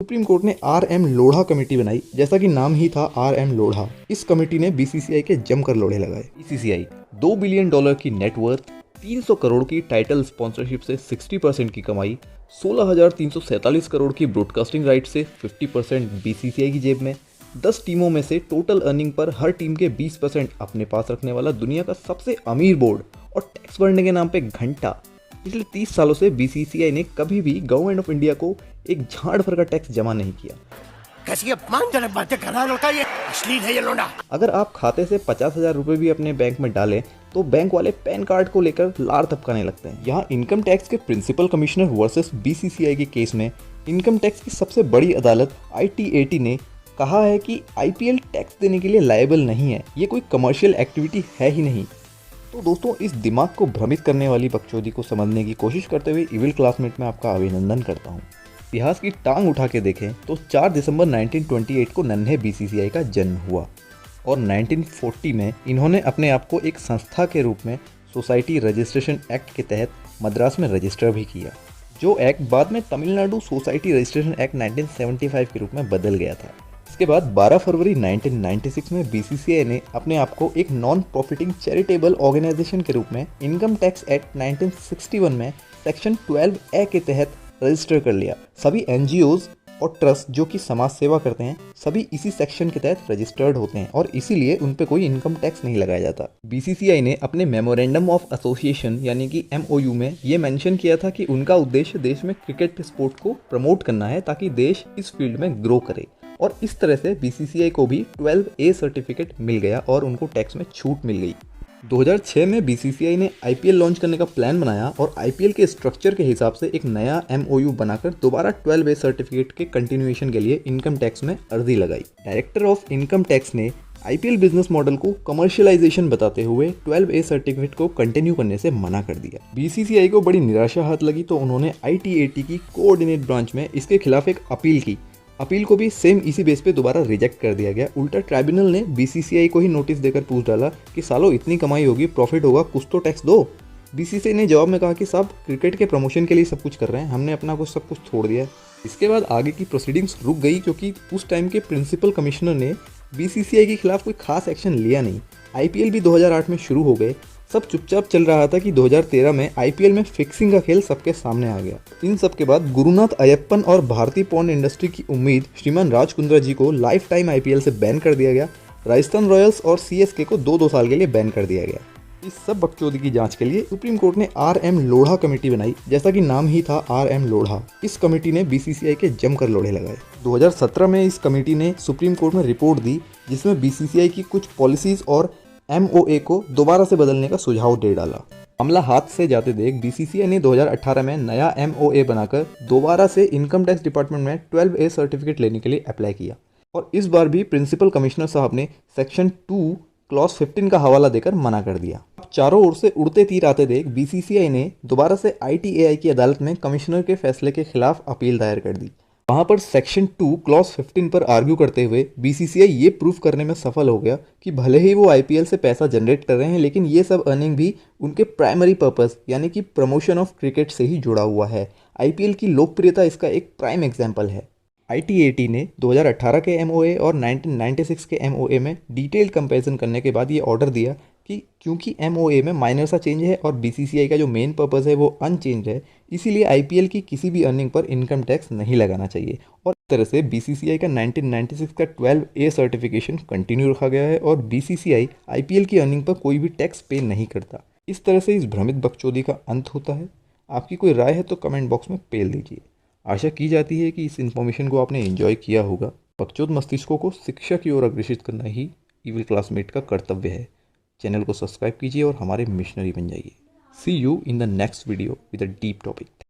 Supreme court ने RM. Lodha committee बनाई। जैसा कि नाम ही था आर.एम. लोढ़ा। इस कमेटी ने बीसीसीआई के जमकर लोढ़े लगाए। बीसीसीआई $2 बिलियन की नेटवर्थ, 300 करोड़ की टाइटल स्पॉन्सरशिप से 60% की कमाई, 16,347 करोड़ की ब्रॉडकास्टिंग राइट से 50% बीसीसीआई की जेब में, 10 टीमों में से टोटल अर्निंग पर हर टीम के 20% अपने पास रखने वाला दुनिया का सबसे अमीर बोर्ड और टैक्स भरने के नाम पे घंटा। पिछले 30 सालों से बीसीसीआई ने कभी भी गवर्नमेंट ऑफ इंडिया को एक झाड़ भर का टैक्स जमा नहीं किया। कैसी अपमानजनक बातें कर रहा है लड़का, ये अश्लील है ये लोना। अगर आप खाते से 50,000 रुपए भी अपने बैंक में डालें तो बैंक वाले पैन कार्ड को लेकर लार टपकाने लगते हैं। यहाँ इनकम टैक्स के प्रिंसिपल कमिश्नर वर्सेस बीसीसीआई के केस में इनकम टैक्स की सबसे बड़ी अदालत ITAT ने कहा है कि IPL टैक्स देने के लिए लायबल नहीं है, ये कोई कमर्शियल एक्टिविटी है ही नहीं। तो दोस्तों, इस दिमाग को भ्रमित करने वाली बकचोदी को समझने की कोशिश करते हुए इविल क्लासमेट में आपका अभिनंदन करता हूँ। इतिहास की टांग उठा के देखें तो 4 दिसंबर 1928 को नन्हे बीसीसीआई का जन्म हुआ और 1940 में इन्होंने अपने आप को एक संस्था के रूप में सोसाइटी रजिस्ट्रेशन एक्ट के तहत मद्रास में रजिस्टर भी किया, जो एक्ट बाद में तमिलनाडु सोसाइटी रजिस्ट्रेशन एक्ट 1975 के रूप में बदल गया था। इसके बाद 12 फरवरी 1996 में बीसीसीआई ने अपने आप को एक नॉन प्रॉफिटिंग चैरिटेबल ऑर्गेनाइजेशन के रूप में इनकम टैक्स एक्ट 1961 में सेक्शन 12A के तहत रजिस्टर कर लिया। सभी एनजीओज और ट्रस्ट जो कि समाज सेवा करते हैं, सभी इसी सेक्शन के तहत रजिस्टर्ड होते हैं और इसीलिए उन पे कोई इनकम टैक्स नहीं लगाया जाता। बीसीसीआई ने अपने मेमोरेंडम ऑफ एसोसिएशन यानी कि MOU में ये मेंशन किया था कि उनका उद्देश्य देश में क्रिकेट स्पोर्ट को प्रमोट करना है ताकि देश इस फील्ड में ग्रो करे, और इस तरह से बीसीसीआई को भी 12A सर्टिफिकेट मिल गया और उनको टैक्स में छूट मिल गई। 2006 में बीसीसीआई ने IPL लॉन्च करने का प्लान बनाया और IPL के स्ट्रक्चर के हिसाब से एक नया MOU बनाकर दोबारा 12A सर्टिफिकेट के कंटिन्यूएशन के लिए इनकम टैक्स में अर्जी लगाई। डायरेक्टर ऑफ इनकम टैक्स ने IPL बिजनेस मॉडल को कमर्शियलाइजेशन बताते हुए 12A सर्टिफिकेट को कंटिन्यू करने से मना कर दिया। बीसीसीआई को बड़ी निराशा हाथ लगी तो उन्होंने ITAT की कोऑर्डिनेट ब्रांच में इसके खिलाफ एक अपील की। अपील को भी सेम इसी बेस पे दोबारा रिजेक्ट कर दिया गया। उल्टा ट्राइब्यूनल ने बीसीसीआई को ही नोटिस देकर पूछ डाला कि सालो इतनी कमाई होगी, प्रॉफिट होगा, कुछ तो टैक्स दो। बीसीसीआई ने जवाब में कहा कि साहब क्रिकेट के प्रमोशन के लिए सब कुछ कर रहे हैं, हमने अपना कुछ सब कुछ छोड़ दिया है। इसके बाद आगे की प्रोसीडिंग्स रुक गई क्योंकि उस टाइम के प्रिंसिपल कमिश्नर ने बीसीसीआई के खिलाफ कोई खास एक्शन लिया नहीं। IPL भी 2008 में शुरू हो गए। सब चुपचाप चल रहा था कि 2013 में IPL में फिक्सिंग का खेल सबके सामने आ गया। इन सब के बाद गुरुनाथ अयप्पन और भारतीय पॉर्न इंडस्ट्री की उम्मीद श्रीमान राज कुंद्रा जी को लाइफ टाइम IPL से बैन कर दिया गया। राजस्थान रॉयल्स और CSK को 2-2 साल के लिए बैन कर दिया गया। इस सब बकचोदी की जांच के लिए सुप्रीम कोर्ट ने आर.एम. लोढ़ा कमेटी बनाई। जैसा कि नाम ही था आर.एम. लोढ़ा। इस कमेटी ने बीसीसीआई के जमकर लोढ़े लगाए। 2017 में इस कमेटी ने सुप्रीम कोर्ट में रिपोर्ट दी जिसमें बीसीसीआई की कुछ पॉलिसीज और MOA को दोबारा से बदलने का सुझाव दे डाला। मामला हाथ से जाते देख बीसीसीआई ने 2018 में नया MOA बनाकर दोबारा से इनकम टैक्स डिपार्टमेंट में 12A सर्टिफिकेट लेने के लिए अप्लाई किया और इस बार भी प्रिंसिपल कमिश्नर साहब ने सेक्शन 2 क्लॉज 15 का हवाला देकर मना कर दिया। अब चारों ओर से उड़ते तीर आते देख बीसीसीआई ने दोबारा से ITAI की अदालत में कमिश्नर के फैसले के खिलाफ अपील दायर कर दी। वहां पर सेक्शन 2 क्लॉज 15 पर आर्ग्यू करते हुए बीसीसीआई ये प्रूफ करने में सफल हो गया कि भले ही वो IPL से पैसा जनरेट कर रहे हैं, लेकिन ये सब अर्निंग भी उनके प्राइमरी पर्पस यानी कि प्रमोशन ऑफ क्रिकेट से ही जुड़ा हुआ है। IPL की लोकप्रियता इसका एक प्राइम एग्जाम्पल है। ITAT ने 2018 के MOA और 1996 के MOA में डिटेल्ड कंपैरिजन करने के बाद ये ऑर्डर दिया कि क्योंकि MOA में माइनर सा चेंज है और बीसीसीआई का जो मेन पर्पस है वो अनचेंज है, इसीलिए IPL की किसी भी अर्निंग पर इनकम टैक्स नहीं लगाना चाहिए। और इस तरह से बीसीसीआई का 1996 का 12A सर्टिफिकेशन कंटिन्यू रखा गया है और बीसीसीआई IPL की अर्निंग पर कोई भी टैक्स पे नहीं करता। इस तरह से इस भ्रमित बकचोदी का अंत होता है। आपकी कोई राय है तो कमेंट बॉक्स में पेल दीजिए। आशा की जाती है कि इस इन्फॉर्मेशन को आपने एंजॉय किया होगा। बकचोद मस्तिष्कों को शिक्षा की ओर अग्रसित करना ही इविल क्लासमेट का कर्तव्य है। चैनल को सब्सक्राइब कीजिए और हमारे मिशनरी बन जाइए। See you in the next video with a deep topic.